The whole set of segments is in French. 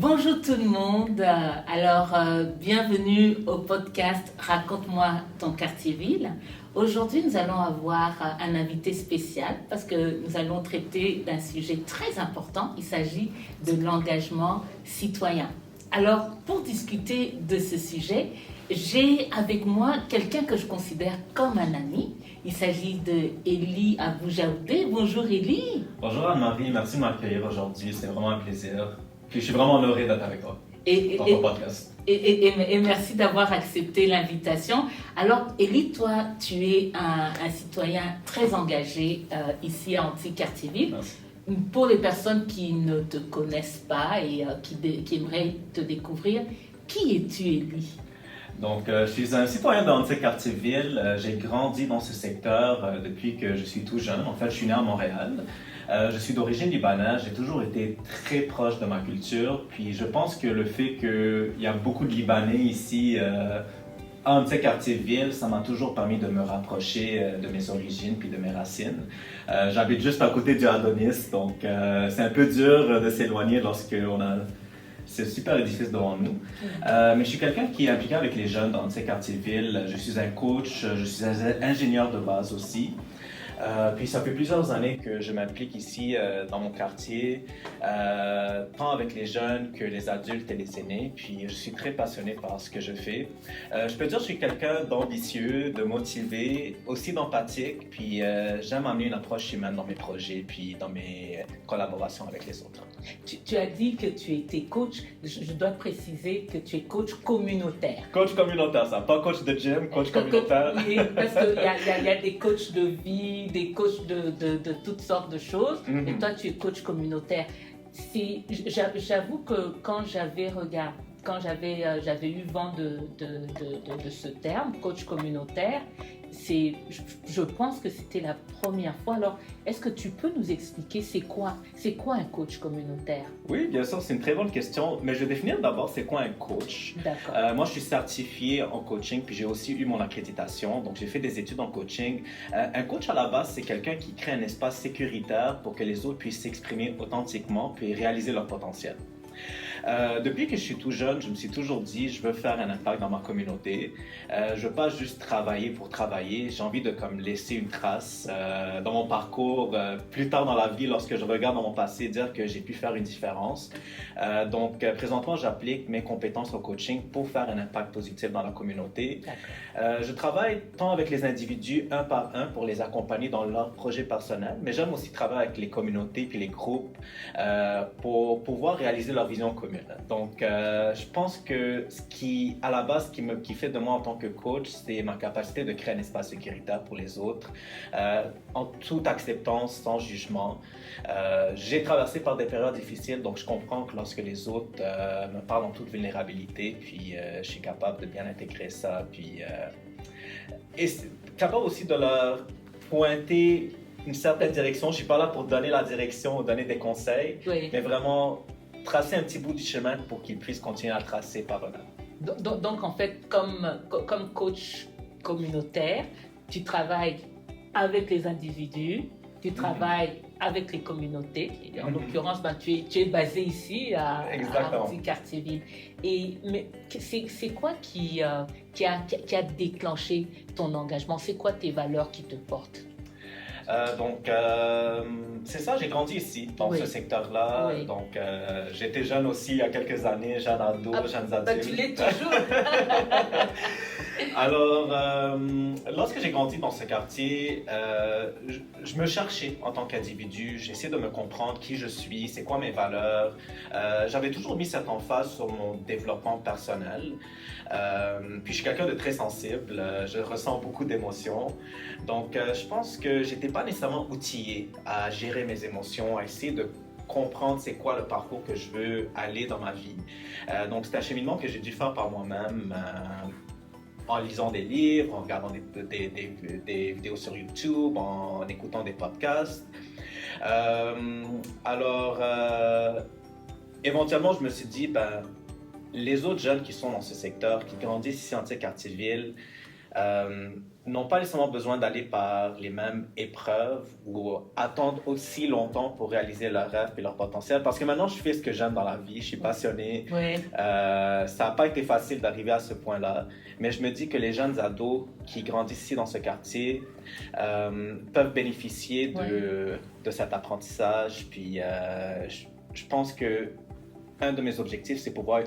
Bonjour tout le monde. Bienvenue au podcast Raconte-moi ton quartier-ville. Aujourd'hui, nous allons avoir un invité spécial parce que nous allons traiter d'un sujet très important. Il s'agit de l'engagement citoyen. Alors, pour discuter de ce sujet, j'ai avec moi quelqu'un que je considère comme un ami. Il s'agit de Élie Aboujaoudé. Bonjour Élie. Bonjour Anne-Marie, merci de m'accueillir aujourd'hui. C'est vraiment un plaisir. Puis je suis vraiment honoré d'être avec toi dans ton podcast. Et merci d'avoir accepté l'invitation. Alors Élie, toi, tu es un citoyen très engagé ici à Antilles-Cartierville. Merci. Pour les personnes qui ne te connaissent pas et qui aimeraient te découvrir, qui es-tu Élie? Donc, je suis un citoyen d'Antilles-Cartierville. J'ai grandi dans ce secteur depuis que je suis tout jeune. En fait, je suis né à Montréal. Je suis d'origine libanaise. J'ai toujours été très proche de ma culture. Puis, je pense que le fait qu'il y a beaucoup de Libanais ici à Antilles-Cartierville, ça m'a toujours permis de me rapprocher de mes origines puis de mes racines. J'habite juste à côté du Adonis, donc c'est un peu dur de s'éloigner lorsqu'on a ce super édifice devant nous. Mais je suis quelqu'un qui est impliqué avec les jeunes dans Antilles-Cartierville. Je suis un coach, je suis un ingénieur de base aussi. Puis ça fait plusieurs années que je m'implique ici dans mon quartier, tant avec les jeunes que les adultes et les aînés. Puis je suis très passionné par ce que je fais. Je peux dire que je suis quelqu'un d'ambitieux, de motivé, aussi d'empathique. Puis j'aime amener une approche humaine dans mes projets, puis dans mes collaborations avec les autres. Tu as dit que tu étais coach. Je dois préciser que tu es coach communautaire. Coach communautaire, ça. Pas coach de gym, coach communautaire. Oui, parce qu'il y a des coachs de vie, des coachs de toutes sortes de choses. Mm-hmm. Et toi, tu es coach communautaire. J'avoue que quand j'avais eu vent de ce terme, coach communautaire, je pense que c'était la première fois. Alors, est-ce que tu peux nous expliquer c'est quoi un coach communautaire? Oui, bien sûr, c'est une très bonne question. Mais je vais définir d'abord c'est quoi un coach. D'accord. Moi, je suis certifié en coaching, puis j'ai aussi eu mon accréditation. Donc, j'ai fait des études en coaching. Un coach, à la base, c'est quelqu'un qui crée un espace sécuritaire pour que les autres puissent s'exprimer authentiquement puis réaliser leur potentiel. Depuis que je suis tout jeune, je me suis toujours dit, je veux faire un impact dans ma communauté. Je veux pas juste travailler pour travailler. J'ai envie de laisser une trace dans mon parcours, plus tard dans la vie, lorsque je regarde dans mon passé, dire que j'ai pu faire une différence. Donc, présentement, j'applique mes compétences au coaching pour faire un impact positif dans la communauté. Je travaille tant avec les individus, un par un, pour les accompagner dans leurs projets personnels, mais j'aime aussi travailler avec les communautés puis les groupes pour pouvoir réaliser leur vision commune. Donc, je pense que à la base, qui fait de moi en tant que coach, c'est ma capacité de créer un espace sécuritaire pour les autres, en toute acceptance, sans jugement. J'ai traversé par des périodes difficiles, donc je comprends que lorsque les autres me parlent en toute vulnérabilité, puis je suis capable de bien intégrer ça, puis et capable aussi de leur pointer une certaine direction. Je suis pas là pour donner la direction ou donner des conseils, Oui. mais vraiment tracer un petit bout du chemin pour qu'ils puissent continuer à le tracer par eux-mêmes. Donc, en fait, comme coach communautaire, tu travailles avec les individus, tu travailles avec les communautés. Et en l'occurrence, tu es basé ici à Antilles-Cartierville. Mais c'est quoi qui a déclenché ton engagement? C'est quoi tes valeurs qui te portent? C'est ça, j'ai grandi ici, dans ce secteur-là. Oui. Donc, j'étais jeune aussi il y a quelques années, jeune ado, jeunes adultes. Tu l'es toujours. Alors, lorsque j'ai grandi dans ce quartier, je me cherchais en tant qu'individu. J'essayais de me comprendre qui je suis, c'est quoi mes valeurs. J'avais toujours mis cette emphase sur mon développement personnel. Puis je suis quelqu'un de très sensible, je ressens beaucoup d'émotions. Donc, je pense que j'étais pas nécessairement outillé à gérer mes émotions, à essayer de comprendre c'est quoi le parcours que je veux aller dans ma vie. Donc, c'est un cheminement que j'ai dû faire par moi-même. En lisant des livres, en regardant des vidéos sur YouTube, en écoutant des podcasts. Éventuellement, je me suis dit, les autres jeunes qui sont dans ce secteur, qui grandissent ici en Antilles-Cartierville, n'ont pas nécessairement besoin d'aller par les mêmes épreuves ou attendre aussi longtemps pour réaliser leurs rêves et leur potentiel. Parce que maintenant, je fais ce que j'aime dans la vie, je suis passionné. Oui. Ça n'a pas été facile d'arriver à ce point-là, mais je me dis que les jeunes ados qui grandissent ici dans ce quartier peuvent bénéficier de cet apprentissage. Puis je pense que un de mes objectifs, c'est pouvoir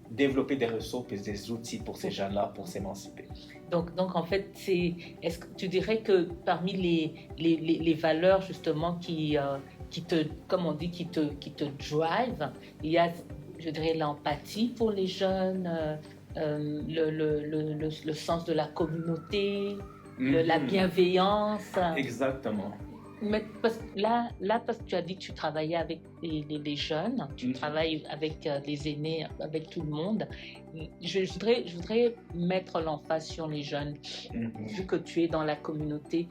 développer des ressources et des outils pour ces jeunes-là pour s'émanciper. Donc en fait, est-ce que tu dirais que parmi les valeurs justement qui te, comme on dit, qui te drive, il y a, je dirais, l'empathie pour les jeunes, le sens de la communauté, la bienveillance. Exactement. Mais parce que tu as dit que tu travaillais avec les jeunes, tu travailles avec les aînés, avec tout le monde. Je voudrais mettre l'emphase sur les jeunes. Vu que tu es dans la communauté,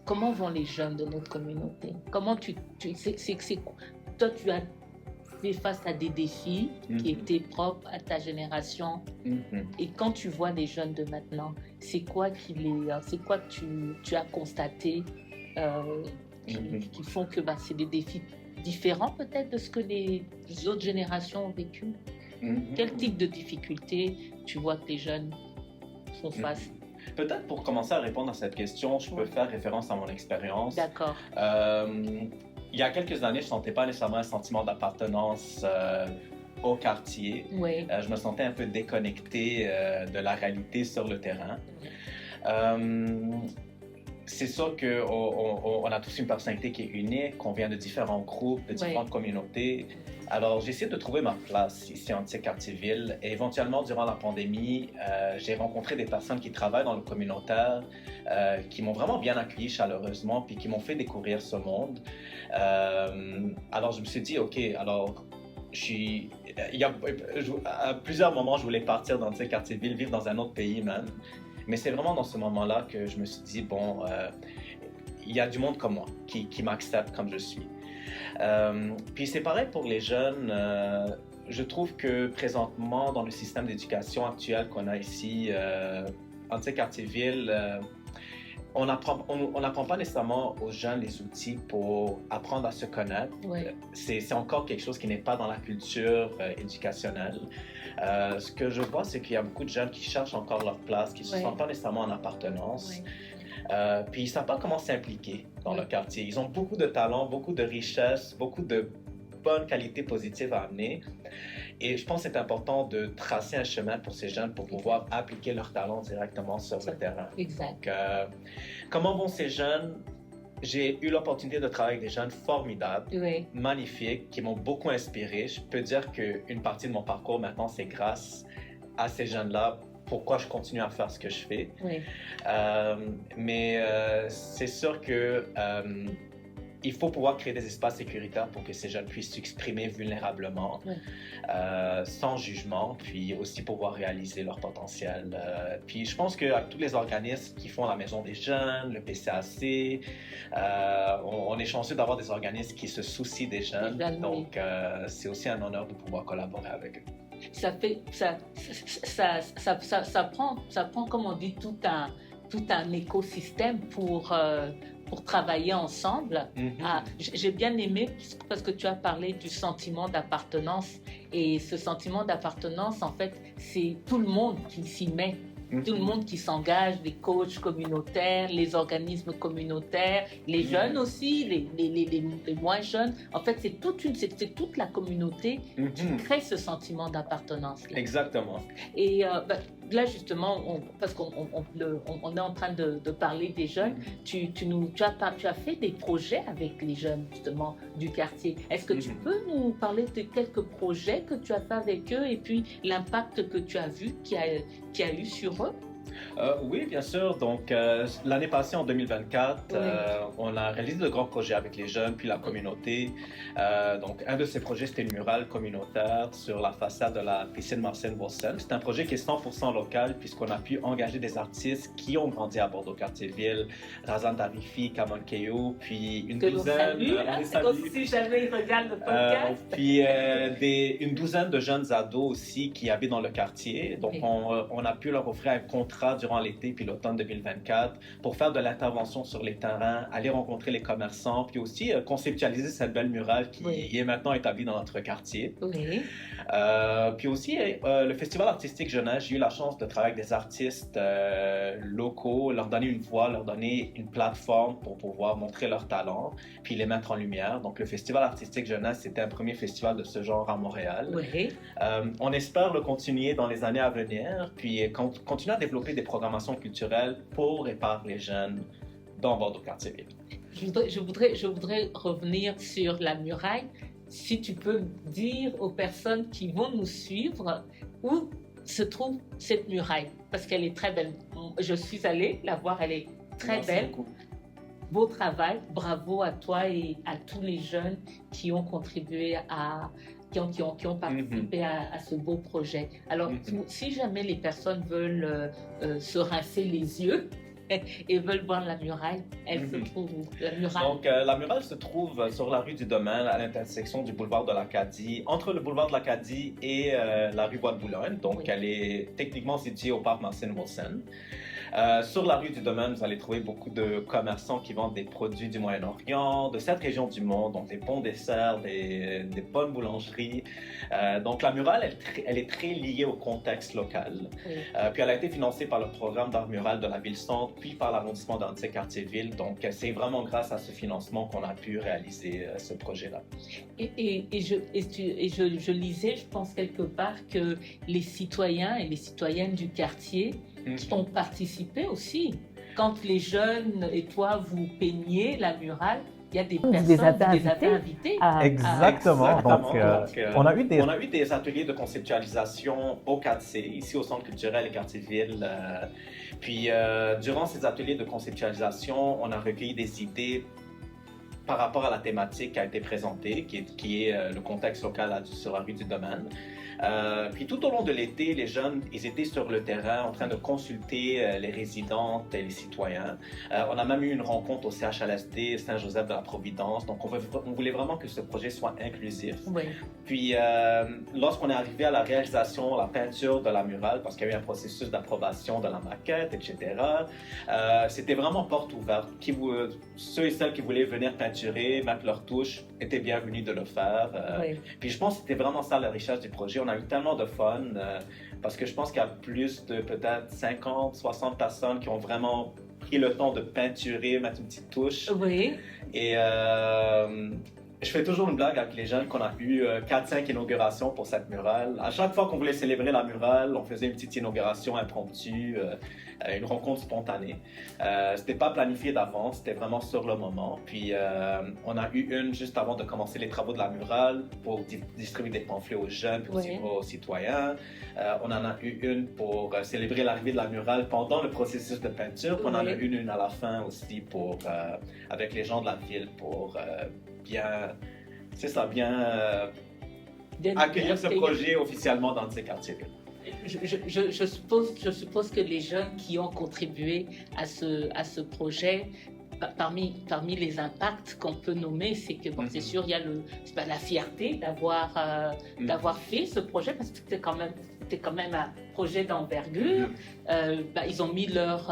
comment vont les jeunes de notre communauté? Comment toi, tu as fait face à des défis qui étaient propres à ta génération. Et quand tu vois les jeunes de maintenant, c'est quoi que tu as constaté qui font que c'est des défis différents peut-être de ce que les autres générations ont vécu? Quel type de difficultés tu vois que les jeunes font face? Peut-être pour commencer à répondre à cette question, je peux faire référence à mon expérience. D'accord. Il y a quelques années, je ne sentais pas nécessairement un sentiment d'appartenance au quartier. Oui. Je me sentais un peu déconnecté de la réalité sur le terrain. C'est sûr qu'on a tous une personnalité qui est unique, qu'on vient de différents groupes, de différentes communautés. Alors, j'essaie de trouver ma place ici en Quartier-Ville. Et éventuellement, durant la pandémie, j'ai rencontré des personnes qui travaillent dans le communautaire, qui m'ont vraiment bien accueilli chaleureusement, puis qui m'ont fait découvrir ce monde. Alors, je me suis dit, OK, alors, à plusieurs moments, je voulais partir dans Quartier-Ville, vivre dans un autre pays même. Mais c'est vraiment dans ce moment-là que je me suis dit, bon, il y a du monde comme moi qui m'accepte comme je suis. Puis c'est pareil pour les jeunes. Je trouve que présentement, dans le système d'éducation actuel qu'on a ici, en Quartier-Ville, on n'apprend pas nécessairement aux jeunes les outils pour apprendre à se connaître. C'est encore quelque chose qui n'est pas dans la culture éducationnelle. Ce que je vois, c'est qu'il y a beaucoup de jeunes qui cherchent encore leur place, qui ne se sentent pas nécessairement en appartenance. Puis ils ne savent pas comment s'impliquer dans le quartier. Ils ont beaucoup de talents, beaucoup de richesses, beaucoup de bonnes qualités positives à amener. Et je pense que c'est important de tracer un chemin pour ces jeunes pour pouvoir appliquer leurs talents directement sur le terrain. Exact. Donc, comment vont ces jeunes? J'ai eu l'opportunité de travailler avec des jeunes formidables, magnifiques, qui m'ont beaucoup inspiré. Je peux dire qu'une partie de mon parcours maintenant, c'est grâce à ces jeunes-là. Pourquoi je continue à faire ce que je fais. Mais c'est sûr que il faut pouvoir créer des espaces sécuritaires pour que ces jeunes puissent s'exprimer vulnérablement, sans jugement, puis aussi pouvoir réaliser leur potentiel. Puis je pense qu'avec tous les organismes qui font la Maison des jeunes, le PCAC, on est chanceux d'avoir des organismes qui se soucient des jeunes. Donc c'est aussi un honneur de pouvoir collaborer avec eux. Ça prend, comme on dit, tout un écosystème pour travailler ensemble. J'ai bien aimé parce que tu as parlé du sentiment d'appartenance. Et ce sentiment d'appartenance, en fait, c'est tout le monde qui s'y met. Tout le monde qui s'engage, les coachs communautaires, les organismes communautaires, les jeunes aussi, les moins jeunes. En fait, c'est toute la communauté qui crée ce sentiment d'appartenance. Exactement. Et là, justement, parce qu'on est en train de parler des jeunes, tu as fait des projets avec les jeunes, justement, du quartier. Est-ce que tu peux nous parler de quelques projets que tu as fait avec eux et puis l'impact que tu as vu qui a eu sur eux? Oui, bien sûr. Donc, l'année passée, en 2024, on a réalisé de grands projets avec les jeunes puis la communauté. Donc, un de ces projets, c'était une murale communautaire sur la façade de la piscine Marcel-Boursen. C'est un projet qui est 100% local puisqu'on a pu engager des artistes qui ont grandi à Bordeaux-Quartier-Ville, Razan Tarifi, Kamon Keyo, puis une douzaine... Si jamais ils regardent le podcast. Puis une douzaine de jeunes ados aussi qui habitent dans le quartier. Donc, on a pu leur offrir un contrat contrat durant l'été puis l'automne 2024 pour faire de l'intervention sur les terrains, aller rencontrer les commerçants, puis aussi conceptualiser cette belle murale qui est maintenant établie dans notre quartier. Oui. Puis aussi, le Festival artistique jeunesse, j'ai eu la chance de travailler avec des artistes locaux, leur donner une voix, leur donner une plateforme pour pouvoir montrer leurs talents, puis les mettre en lumière. Donc, le Festival artistique jeunesse, c'était un premier festival de ce genre à Montréal. Oui. On espère le continuer dans les années à venir, puis continuer à développer des programmations culturelles pour et par les jeunes dans Bordeaux-Cartierville. Je voudrais revenir sur la muraille. Si tu peux dire aux personnes qui vont nous suivre où se trouve cette muraille, parce qu'elle est très belle. Je suis allée la voir, elle est très belle. Beaucoup. Beau travail, bravo à toi et à tous les jeunes qui ont contribué qui ont participé à ce beau projet. Alors, si jamais les personnes veulent se rincer les yeux et veulent voir la muraille, elle se trouve où? La muraille. Donc, la muraille se trouve sur la rue du Domaine, à l'intersection du boulevard de l'Acadie, entre le boulevard de l'Acadie et la rue Bois-de-Boulogne. Donc, elle est techniquement située au parc Marcin-Wilson. Sur la rue du Domaine, vous allez trouver beaucoup de commerçants qui vendent des produits du Moyen-Orient, de cette région du monde, donc des bons desserts, des bonnes boulangeries. Donc la murale, elle est très liée au contexte local. Oui. Puis elle a été financée par le programme d'art mural de la Ville-Centre, puis par l'arrondissement d'Annecy-Cartierville. Donc c'est vraiment grâce à ce financement qu'on a pu réaliser ce projet-là. Je lisais, je pense quelque part, que les citoyens et les citoyennes du quartier ont participé aussi. Quand les jeunes et toi, vous peignez la murale, il y a des personnes qui les avaient invités. Exactement. Donc, on a eu des ateliers de conceptualisation au 4C, ici au Centre culturel et Cartierville. Puis, durant ces ateliers de conceptualisation, on a recueilli des idées par rapport à la thématique qui a été présentée, qui est le contexte local sur la rue du Domaine. Puis tout au long de l'été, les jeunes, ils étaient sur le terrain en train de consulter les résidentes et les citoyens. On a même eu une rencontre au CHLSD Saint-Joseph de la Providence. Donc, on voulait vraiment que ce projet soit inclusif. Oui. Puis, lorsqu'on est arrivé à la réalisation, la peinture de la murale, parce qu'il y a eu un processus d'approbation de la maquette, etc., c'était vraiment porte ouverte. Ceux et celles qui voulaient venir peinturer, mettre leur touche, étaient bienvenus de le faire. Oui. Puis je pense que c'était vraiment ça la richesse du projet. On a eu tellement de fun parce que je pense qu'il y a plus de peut-être 50, 60 personnes qui ont vraiment pris le temps de peinturer, mettre une petite touche. Oui. Et je fais toujours une blague avec les jeunes qu'on a eu 4-5 inaugurations pour cette murale. À chaque fois qu'on voulait célébrer la murale, on faisait une petite inauguration impromptue, une rencontre spontanée. C'était pas planifié d'avance, c'était vraiment sur le moment. Puis on a eu une juste avant de commencer les travaux de la murale pour distribuer des pamphlets aux jeunes et aussi aux citoyens. On en a eu une pour célébrer l'arrivée de la murale pendant le processus de peinture. Puis on en a eu une à la fin aussi avec les gens de la ville pour bien accueillir ce projet officiellement dans ces quartiers. Je suppose que les jeunes qui ont contribué à ce projet, parmi les impacts qu'on peut nommer, c'est que c'est sûr, il y a la fierté d'avoir fait ce projet, parce que c'était quand même un projet d'envergure. Ils ont mis leur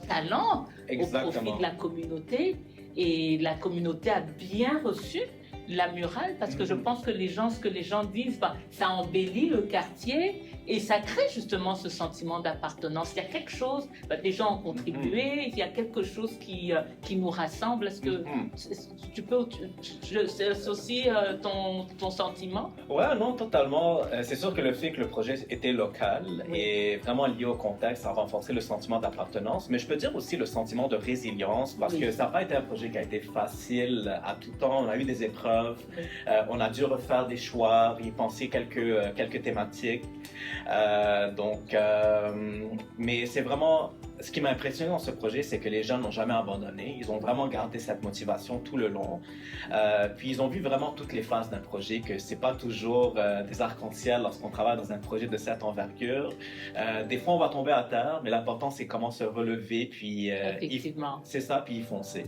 talent au profit de la communauté, et la communauté a bien reçu la murale, parce que je pense que ce que les gens disent, ça embellit le quartier et ça crée justement ce sentiment d'appartenance. Il y a quelque chose, les gens ont contribué, il y a quelque chose qui nous rassemble. Est-ce que tu peux, c'est aussi ton sentiment? Ouais, non, totalement. C'est sûr que le fait que le projet était local et vraiment lié au contexte a renforcé le sentiment d'appartenance, mais je peux dire aussi le sentiment de résilience, parce que ça n'a pas été un projet qui a été facile à tout temps. On a eu des épreuves. On a dû refaire des choix, y penser quelques thématiques. Mais c'est vraiment ce qui m'a impressionné dans ce projet, c'est que les jeunes n'ont jamais abandonné. Ils ont vraiment gardé cette motivation tout le long. Puis ils ont vu vraiment toutes les phases d'un projet, que c'est pas toujours des arcs-en-ciel lorsqu'on travaille dans un projet de cette envergure. Des fois, on va tomber à terre, mais l'important, c'est comment se relever, puis effectivement. c'est ça, puis y foncer.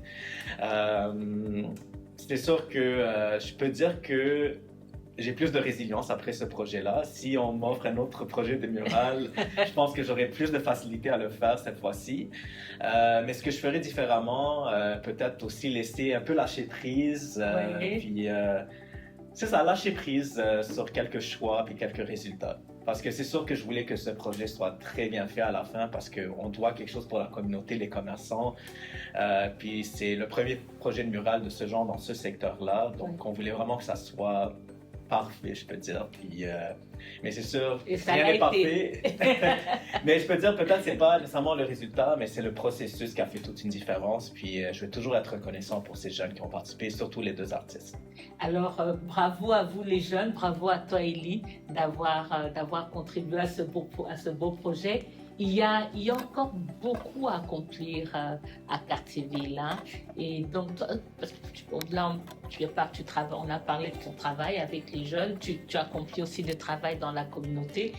C'est sûr que je peux dire que j'ai plus de résilience après ce projet-là. Si on m'offre un autre projet de mural, je pense que j'aurai plus de facilité à le faire cette fois-ci. Mais ce que je ferais différemment, peut-être aussi laisser un peu lâcher prise, puis c'est ça, lâcher prise sur quelques choix puis quelques résultats. Parce que c'est sûr que je voulais que ce projet soit très bien fait à la fin parce qu'on doit quelque chose pour la communauté, les commerçants. Puis c'est le premier projet de mural de ce genre dans ce secteur-là. Donc on voulait vraiment que ça soit parfait, je peux dire. Puis, mais c'est sûr, rien n'est parfait. Mais je peux dire, peut-être c'est pas nécessairement le résultat, mais c'est le processus qui a fait toute une différence. Puis je vais toujours être reconnaissant pour ces jeunes qui ont participé, surtout les deux artistes. Alors, bravo à vous les jeunes, bravo à toi Élie d'avoir contribué à ce beau projet. Il y a encore beaucoup à accomplir à Cartierville. Hein? Et donc, parce que là, on a parlé de ton travail avec les jeunes. Tu accomplis aussi le travail dans la communauté.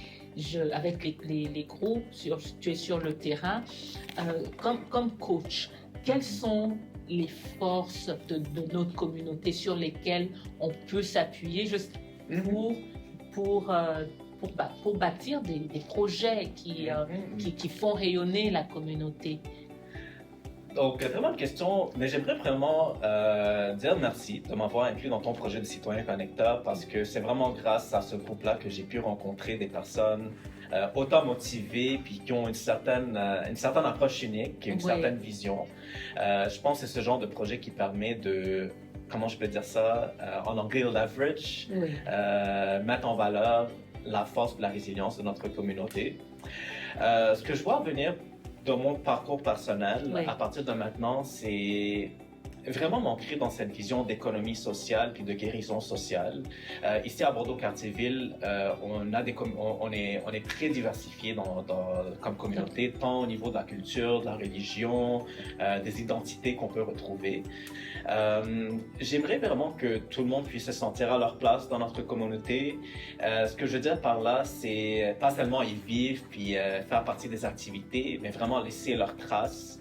Avec les groupes, tu es sur le terrain. Comme coach, quelles sont les forces de notre communauté sur lesquelles on peut s'appuyer pour bâtir des projets qui font rayonner la communauté? Donc, très bonne question, mais j'aimerais vraiment dire merci de m'avoir inclus dans ton projet de citoyen connecteur parce que c'est vraiment grâce à ce groupe-là que j'ai pu rencontrer des personnes autant motivées puis qui ont une certaine approche unique, une certaine vision. Je pense que c'est ce genre de projet qui permet de, comment je peux dire ça, en anglais, leverage, mettre en valeur la force et la résilience de notre communauté. Ce que je vois venir de mon parcours personnel à partir de maintenant, c'est vraiment m'ancrer dans cette vision d'économie sociale puis de guérison sociale. Ici à Bordeaux-Cartierville, on est très diversifié comme communauté, tant au niveau de la culture, de la religion, des identités qu'on peut retrouver. J'aimerais vraiment que tout le monde puisse se sentir à leur place dans notre communauté. Ce que je veux dire par là, c'est pas seulement y vivre puis faire partie des activités, mais vraiment laisser leur trace.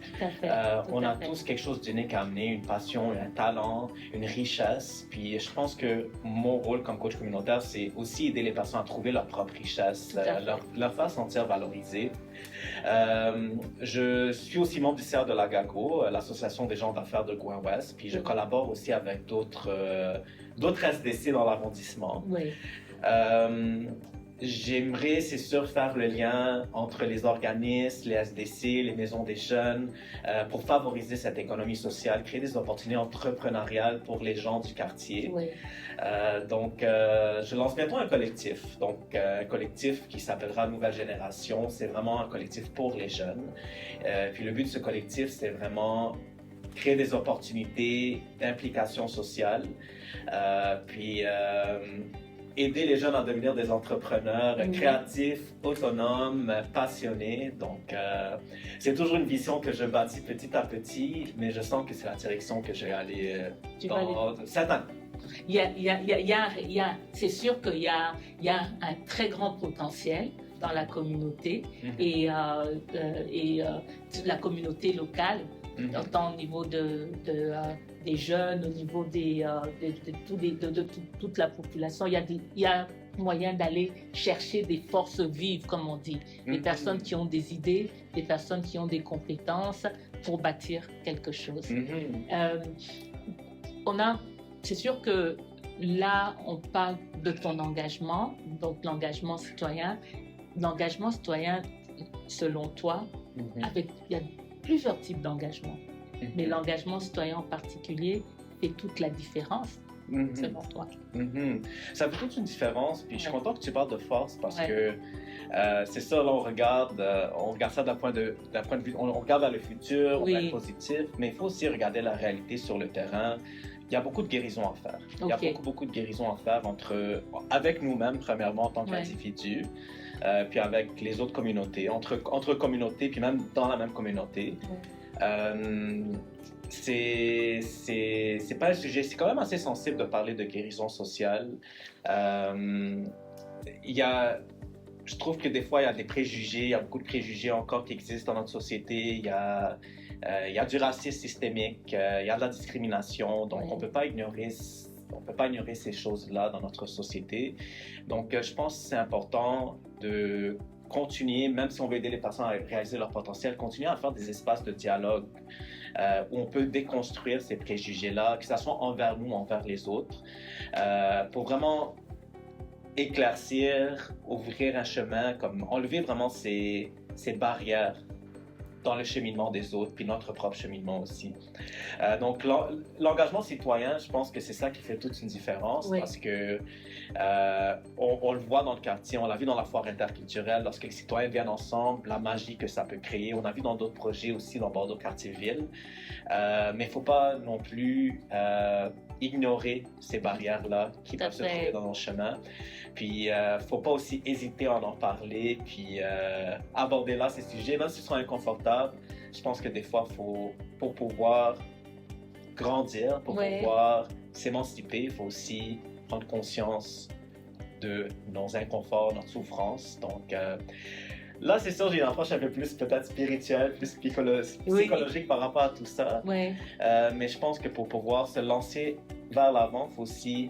On a tous quelque chose d'unique à amener, une passion, un talent, une richesse. Puis je pense que mon rôle comme coach communautaire, c'est aussi aider les personnes à trouver leur propre richesse, leur faire sentir valorisées. Je suis aussi membre du CA de l'AGAGO, l'Association des gens d'affaires de Gouin-Ouest, puis je collabore aussi avec d'autres SDC dans l'arrondissement. J'aimerais, c'est sûr, faire le lien entre les organismes, les SDC, les maisons des jeunes, pour favoriser cette économie sociale, créer des opportunités entrepreneuriales pour les gens du quartier. Donc, je lance bientôt un collectif. Donc, un collectif qui s'appellera Nouvelle Génération. C'est vraiment un collectif pour les jeunes. Puis le but de ce collectif, c'est vraiment créer des opportunités d'implication sociale. Puis aider les jeunes à devenir des entrepreneurs créatifs, autonomes, passionnés. Donc, c'est toujours une vision que je bâtis petit à petit, mais je sens que c'est la direction que je vais aller dans 7 ans. C'est sûr qu'il y a un très grand potentiel dans la communauté et la communauté locale, tant au niveau des jeunes, au niveau de toute la population. Il y a moyen d'aller chercher des forces vives, comme on dit, des personnes qui ont des idées, des personnes qui ont des compétences pour bâtir quelque chose. C'est sûr que là, on parle de ton engagement, donc l'engagement citoyen. L'engagement citoyen, selon toi, il y a plusieurs types d'engagement. Mais l'engagement citoyen en particulier fait toute la différence, selon toi. Ça fait toute une différence, puis je suis content que tu parles de force parce que c'est ça, là, on regarde ça d'un point de vue, on regarde vers le futur, on va être positif, mais il faut aussi regarder la réalité sur le terrain. Il y a beaucoup de guérison à faire. Il y a beaucoup de guérison à faire avec nous-mêmes, premièrement, en tant qu'individus, puis avec les autres communautés, entre communautés, puis même dans la même communauté. C'est pas un sujet, c'est quand même assez sensible de parler de guérison sociale. Je trouve que des fois, il y a des préjugés, il y a beaucoup de préjugés encore qui existent dans notre société. Il y a du racisme systémique, il y a de la discrimination, donc on ne peut pas ignorer On ne peut pas ignorer ces choses-là dans notre société. Donc, je pense que c'est important de continuer, même si on veut aider les personnes à réaliser leur potentiel, continuer à faire des espaces de dialogue où on peut déconstruire ces préjugés-là, que ce soit envers nous, envers les autres, pour vraiment éclaircir, ouvrir un chemin, comme enlever vraiment ces barrières dans le cheminement des autres, puis notre propre cheminement aussi. Donc, l'engagement citoyen, je pense que c'est ça qui fait toute une différence, parce que on le voit dans le quartier, on l'a vu dans la foire interculturelle, lorsque les citoyens viennent ensemble, la magie que ça peut créer. On a vu dans d'autres projets aussi dans Bordeaux Quartier-Ville. Mais il ne faut pas non plus ignorer ces barrières-là qui peuvent se trouver dans nos chemins. Puis, il ne faut pas aussi hésiter à en parler, puis aborder là ces sujets, même s'ils sont inconfortables. Je pense que des fois, pour pouvoir grandir, pour pouvoir s'émanciper, il faut aussi prendre conscience de nos inconforts, notre souffrance. Donc, là, c'est sûr, j'ai une approche un peu plus peut-être spirituelle, plus psychologique par rapport à tout ça. Mais je pense que pour pouvoir se lancer vers l'avant, il faut aussi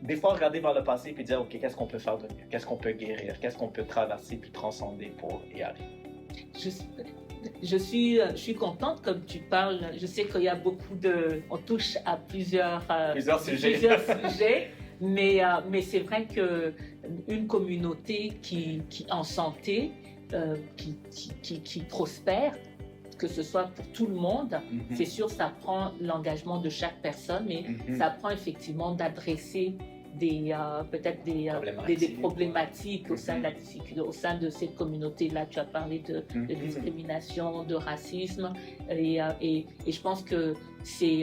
des fois regarder vers le passé et dire, OK, qu'est-ce qu'on peut faire de mieux? Qu'est-ce qu'on peut guérir? Qu'est-ce qu'on peut traverser puis transcender pour y aller? Je suis contente comme tu parles. Je sais qu'il y a on touche à plusieurs sujets. Mais c'est vrai qu'une communauté qui en santé, qui prospère, que ce soit pour tout le monde, c'est sûr, ça prend l'engagement de chaque personne, mais ça prend effectivement d'adresser peut-être des problématiques au sein de la difficulté, au sein de cette communauté-là. Tu as parlé de discrimination, de racisme, et je pense que il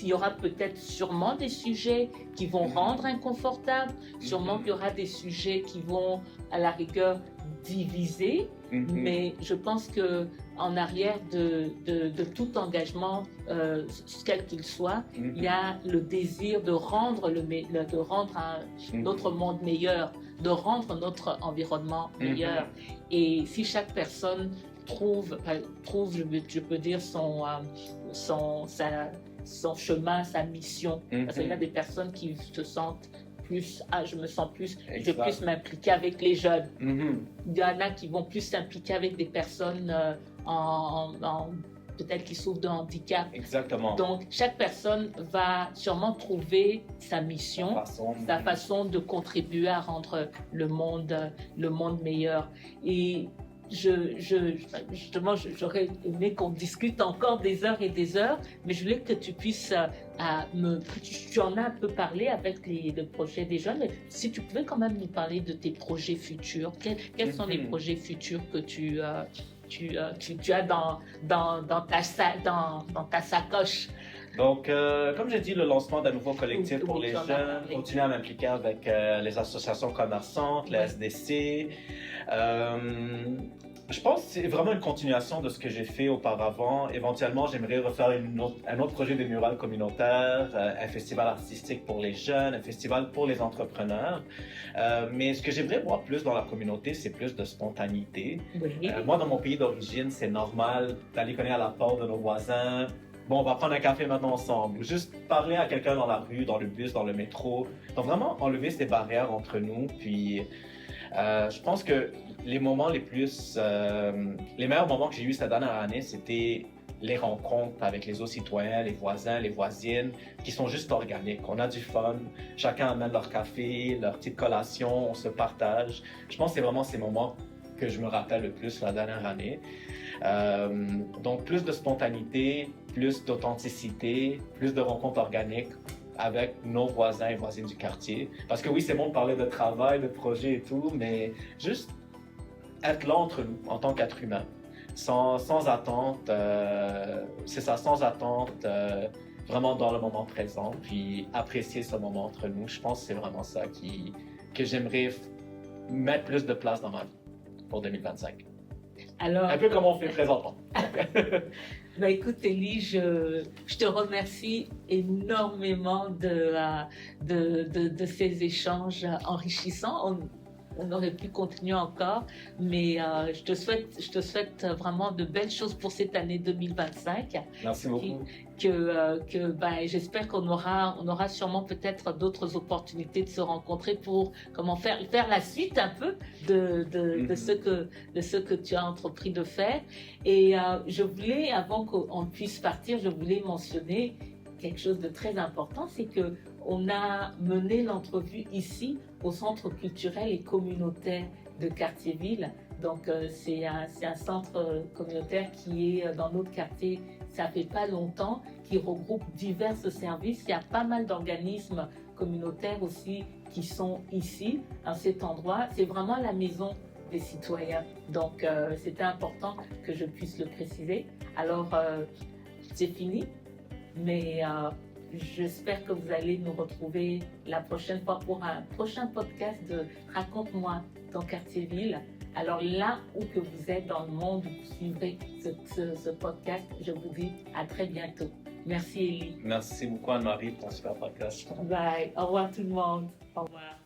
y aura peut-être sûrement des sujets qui vont rendre inconfortable, sûrement qu'il y aura des sujets qui vont à la rigueur diviser, mais je pense que en arrière de tout engagement, quel qu'il soit, il y a le désir de rendre notre monde meilleur, de rendre notre environnement meilleur. Et si chaque personne trouve, je peux dire, son chemin, sa mission, parce qu'il y a des personnes qui se sentent plus, je veux plus m'impliquer avec les jeunes. Il y en a qui vont plus s'impliquer avec des personnes peut-être qui souffrent de handicap. Exactement. Donc, chaque personne va sûrement trouver sa mission, sa façon de contribuer à rendre le monde meilleur. Et justement, j'aurais aimé qu'on discute encore des heures et des heures, mais je voulais que tu puisses tu en as un peu parlé avec le projet des jeunes, mais si tu pouvais quand même nous parler de tes projets futurs, quels sont les projets futurs que tu as dans ta sacoche? Donc, comme j'ai dit, le lancement d'un nouveau collectif pour les jeunes, continuer à m'impliquer avec les associations commerçantes, les SDC. Je pense que c'est vraiment une continuation de ce que j'ai fait auparavant. Éventuellement, j'aimerais refaire un autre projet de mural communautaire, un festival artistique pour les jeunes, un festival pour les entrepreneurs. Mais ce que j'aimerais voir plus dans la communauté, c'est plus de spontanéité. Moi, dans mon pays d'origine, c'est normal d'aller cogner à la porte de nos voisins. Bon, on va prendre un café maintenant ensemble. Ou juste parler à quelqu'un dans la rue, dans le bus, dans le métro. Donc vraiment enlever ces barrières entre nous. Puis je pense que les meilleurs moments que j'ai eus cette dernière année, c'était les rencontres avec les autres citoyens, les voisins, les voisines, qui sont juste organiques. On a du fun, chacun amène leur café, leur petite collation, on se partage. Je pense que c'est vraiment ces moments que je me rappelle le plus la dernière année. Donc plus de spontanéité, plus d'authenticité, plus de rencontres organiques avec nos voisins et voisines du quartier. Parce que oui, c'est bon de parler de travail, de projet et tout, mais juste être là entre nous en tant qu'être humain, sans attente, c'est ça, sans attente, vraiment dans le moment présent, puis apprécier ce moment entre nous. Je pense que c'est vraiment ça que j'aimerais mettre plus de place dans ma vie pour 2025. Alors, un peu comme on fait présentement. Ben écoute, Élie, je te remercie énormément de ces échanges enrichissants. on aurait pu continuer encore, mais je te souhaite vraiment de belles choses pour cette année 2025. Merci beaucoup. J'espère qu'on aura sûrement peut-être d'autres opportunités de se rencontrer pour faire la suite un peu de ce que tu as entrepris de faire. Et je voulais, avant qu'on puisse partir, je voulais mentionner quelque chose de très important, c'est que on a mené l'entrevue ici au Centre culturel et communautaire de Cartierville. Donc c'est un centre communautaire qui est dans notre quartier, ça fait pas longtemps, qui regroupe divers services. Il y a pas mal d'organismes communautaires aussi qui sont ici, à cet endroit. C'est vraiment la maison des citoyens. Donc c'était important que je puisse le préciser. Alors c'est fini, mais j'espère que vous allez nous retrouver la prochaine fois pour un prochain podcast de Raconte-moi ton Cartierville. Alors là où que vous êtes dans le monde, vous suivrez ce podcast. Je vous dis à très bientôt. Merci Élie. Merci beaucoup Anne-Marie pour ce super podcast. Bye. Au revoir tout le monde. Au revoir.